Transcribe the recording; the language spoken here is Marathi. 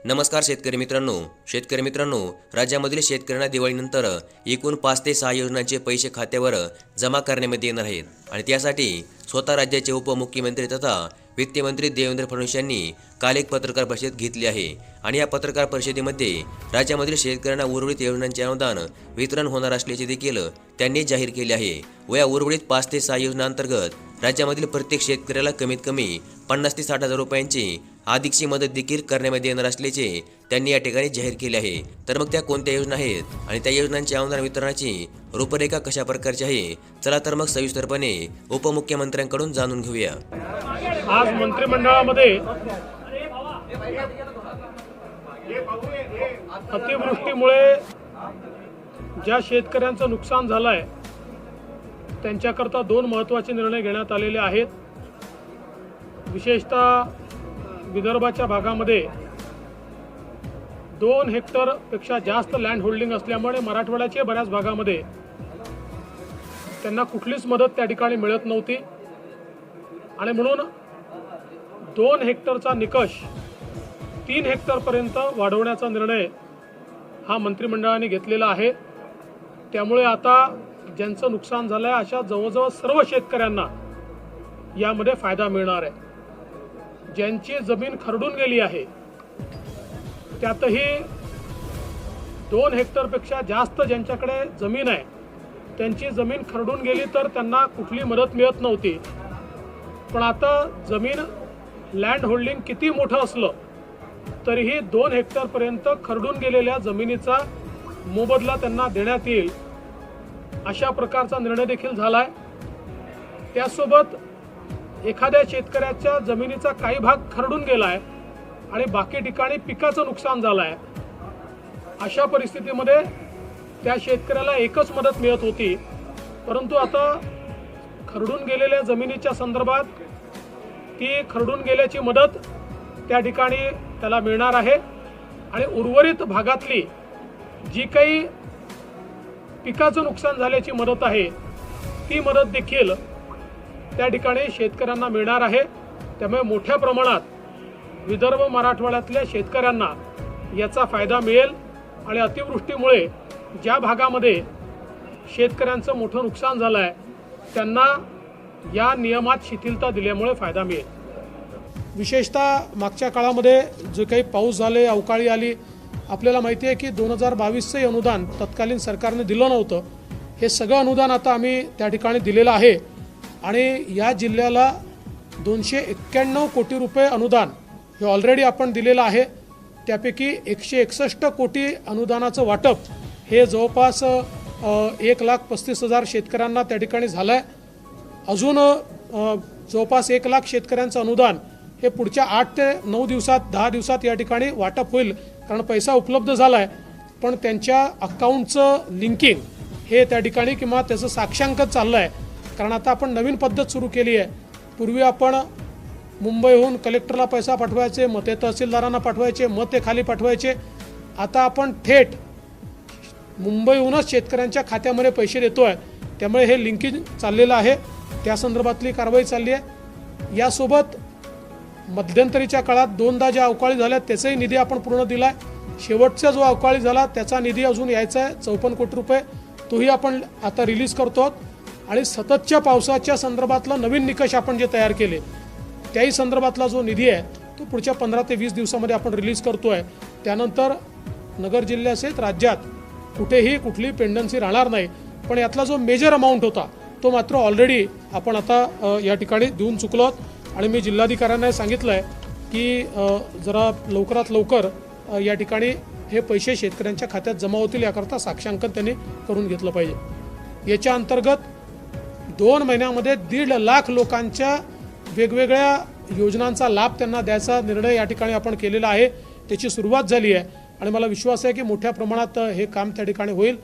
नमस्कार शेतकरी मित्रांनो, राज्यामधील शेतकऱ्यांना दिवाळीनंतर एकूण 5 ते 6 योजनांचे पैसे खात्यावर जमा करण्यामध्ये येणार आहेत आणि त्यासाठी स्वतः राज्याचे उपमुख्यमंत्री तथा वित्तमंत्री देवेंद्र फडणवीस यांनी काल एक पत्रकार परिषद घेतली आहे आणि या पत्रकार परिषदेमध्ये राज्यामधील शेतकऱ्यांना उर्वरित योजनांचे अनुदान वितरण होणार असल्याचे देखील त्यांनी जाहीर केले आहे व या उर्वरित 5 ते 6 योजनांतर्गत राज्यामधील प्रत्येक शेतकऱ्याला कमीत कमी 50 ते 60 हजार रुपयांची आर्थिक मदत देखील करण्यामध्ये येणार असल्याचे त्यांनी या ठिकाणी जाहीर केले आहे। तर मग त्या कोणत्या योजना आहेत आणि त्या योजनांच्या अनुदान वितरणाची रूपरेखा कशा प्रकारची आहे, चला तर मग सविस्तरपणे उपमुख्यमंत्र्यांकडून जाणून घेऊया। आज मंत्रिमंडळामध्ये अतिवृष्टीमुळे ज्या शेतकऱ्यांचं नुकसान झालं आहे त्यांच्याकरता 2 महत्त्वाचे निर्णय घेण्यात आलेले आहेत। विशेषतः विदर्भाच्या भागामध्ये 2 हेक्टरपेक्षा जास्त लँड होल्डिंग असल्यामुळे मराठवाड्याच्या बऱ्याच भागामध्ये त्यांना कुठलीच मदत त्या ठिकाणी मिळत नव्हती आणि म्हणून 2 हेक्टरचा निकष 3 हेक्टरपर्यंत वाढवण्याचा निर्णय हा मंत्रिमंडळाने घेतलेला आहे। त्यामुळे आता ज्यांचं नुकसान झालं आहे अशा जवळजवळ सर्व शेतकऱ्यांना यामध्ये फायदा मिळणार आहे। ज्यांची जमीन खरडून गेली आहे त्यातही 2 हेक्टरपेक्षा जास्त ज्यांच्याकडे जमीन आहे त्यांची जमीन खरडून गेली तर त्यांना कुठली मदत मिळत नव्हती, पण आता जमीन लँड होल्डिंग किती मोठं असलं तरीही 2 हेक्टरपर्यंत खरडून गेलेल्या जमिनीचा मोबदला त्यांना देण्यात येईल अशा प्रकारचा निर्णय देखील झाला आहे। त्यासोबत एखाद्या शेतकऱ्याच्या जमिनीचा काही भाग खरडून गेला आहे आणि बाकी ठिकाणी पिकाचं नुकसान झालं आहे, अशा परिस्थितीमध्ये त्या शेतकऱ्याला एकच मदत मिळत होती, परंतु आता खरडून गेलेल्या जमिनीच्या संदर्भात ती खरडून गेल्याची मदत त्या ठिकाणी त्याला मिळणार आहे आणि उर्वरित भागातली जी काही पिकाचं नुकसान झाल्याची मदत आहे ती मदत देखील त्या ठिकाणी शेतकऱ्यांना मिळणार आहे। त्यामुळे मोठ्या प्रमाणात विदर्भ मराठवाड्यातल्या शेतकऱ्यांना याचा फायदा मिळेल आणि अतिवृष्टीमुळे ज्या भागामध्ये शेतकऱ्यांचं मोठं नुकसान झालं आहे त्यांना या नियमात शिथिलता दिल्यामुळे फायदा मिळेल। विशेषतः मागच्या काळामध्ये जे काही पाऊस झाले, अवकाळी आली, आपल्याला माहिती आहे की 2022चे अनुदान तत्कालीन सरकारने दिलं नव्हतं। हे सगळं अनुदान आता आम्ही त्या ठिकाणी दिलेलं आहे आणि या जिल्ह्याला 291 कोटी रुपये अनुदान हे ऑलरेडी आपण दिलेलं आहे। त्यापैकी 161 कोटी अनुदानाचं वाटप हे जवळपास 1,35,000 शेतकऱ्यांना त्या ठिकाणी झालं आहे। अजून जवळपास 1 लाख शेतकऱ्यांचं अनुदान हे पुढच्या 8 ते 9 दिवसात 10 दिवसात या ठिकाणी वाटप होईल, कारण पैसा उपलब्ध झाला आहे, पण त्यांच्या अकाउंटचं लिंकिंग हे त्या ठिकाणी किंवा त्याचं साक्षांकन चाललं आहे। कारण आता आपण नवीन पद्धत सुरू केली आहे। पूर्वी आपण मुंबईहून कलेक्टरला पैसा पाठवायचे, मग ते तहसीलदारांना पाठवायचे, मग ते खाली पाठवायचे। आता आपण थेट मुंबईहूनच शेतकऱ्यांच्या खात्यामध्ये पैसे देतोय, त्यामुळे हे लिंकिंग चाललेलं आहे, त्या संदर्भातली कारवाई चालली आहे। यासोबत मध्यंतरीच्या काळात 2दा ज्या अवकाळी झाल्या त्याचाही निधी आपण पूर्ण दिला आहे। शेवटचा जो अवकाळी झाला त्याचा निधी अजून यायचा आहे 54 कोटी रुपये, तोही आपण आता रिलीज करतो आणि सततच्या पावसाच्या संदर्भातला नवीन निकष आपण जे तयार केले त्याही संदर्भातला जो निधी आहे तो पुढच्या 15 ते 20 दिवसामध्ये आपण रिलीज करतोय। त्यानंतर नगर जिल्ह्यासहित राज्यात कुठेही कुठली पेंडन्सी राहणार नाही, पण यातला जो मेजर अमाऊंट होता तो मात्र ऑलरेडी आपण आता या ठिकाणी देऊन चुकलो आहोत आणि मी जिल्हाधिकाऱ्यांना सांगितलं आहे की जरा लवकरात लवकर या ठिकाणी हे पैसे शेतकऱ्यांच्या खात्यात जमा होतील याकरता साक्षांकन त्यांनी करून घेतलं पाहिजे। याच्या अंतर्गत 2 महिन्यामध्ये 1.5 लाख लोकांच्या वेगवेगळ्या योजनांचा लाभ त्यांना द्यायचा निर्णय या ठिकाणी आपण केलेला आहे। त्याची सुरुवात झाली आहे आणि मला विश्वास आहे की मोठ्या प्रमाणात हे काम त्या ठिकाणी होईल।